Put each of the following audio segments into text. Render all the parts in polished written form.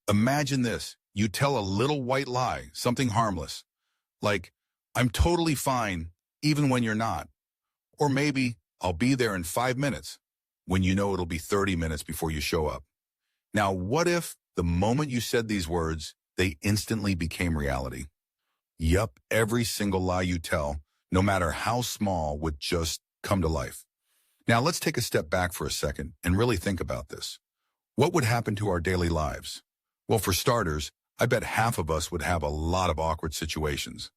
Imagine this. You tell a little white lie, something harmless, like, I'm totally fine, even when you're not. Or maybe, I'll be there in 5 minutes, when you know it'll be 30 minutes before you show up. Now, what if the moment you said these words, they instantly became reality? Yup, every single lie you tell, no matter how small, would just come to life. Now, let's take a step back for a second and really think about this. What would happen to our daily lives? Well, for starters, I bet half of us would have a lot of awkward situations.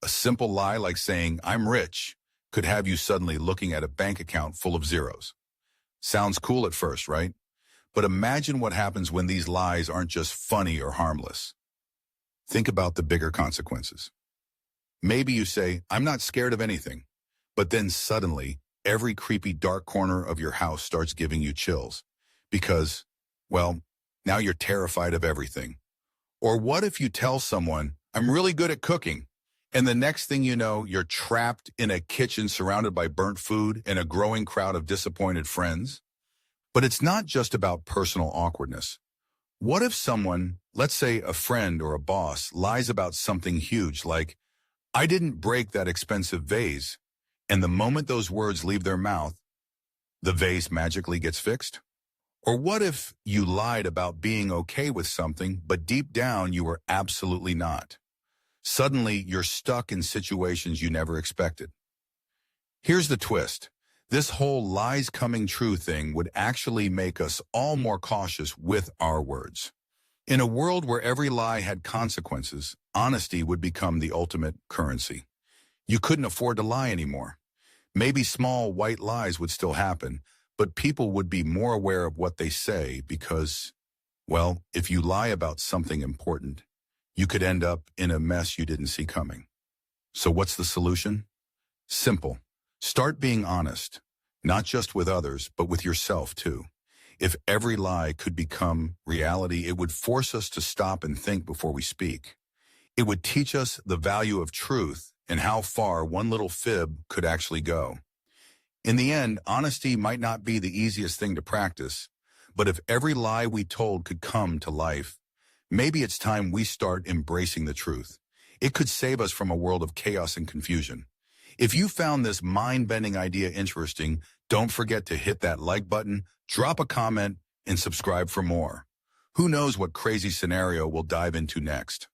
A simple lie like saying, I'm rich, could have you suddenly looking at a bank account full of zeros. Sounds cool at first, right? But imagine what happens when these lies aren't just funny or harmless. Think about the bigger consequences. Maybe you say, I'm not scared of anything, but then suddenly, every creepy dark corner of your house starts giving you chills because, well, now you're terrified of everything. Or what if you tell someone, I'm really good at cooking, and the next thing you know, you're trapped in a kitchen surrounded by burnt food and a growing crowd of disappointed friends? But it's not just about personal awkwardness. What if someone, let's say a friend or a boss, lies about something huge like, I didn't break that expensive vase, and the moment those words leave their mouth, the vase magically gets fixed? Or what if you lied about being okay with something, but deep down you were absolutely not? Suddenly, you're stuck in situations you never expected. Here's the twist. This whole lies coming true thing would actually make us all more cautious with our words. In a world where every lie had consequences, honesty would become the ultimate currency. You couldn't afford to lie anymore. Maybe small white lies would still happen, but people would be more aware of what they say because, well, if you lie about something important, you could end up in a mess you didn't see coming. So what's the solution? Simple. Start being honest, not just with others, but with yourself too. If every lie could become reality, it would force us to stop and think before we speak. It would teach us the value of truth and how far one little fib could actually go. In the end, honesty might not be the easiest thing to practice, but if every lie we told could come to life, maybe it's time we start embracing the truth. It could save us from a world of chaos and confusion. If you found this mind-bending idea interesting, don't forget to hit that like button, drop a comment, and subscribe for more. Who knows what crazy scenario we'll dive into next?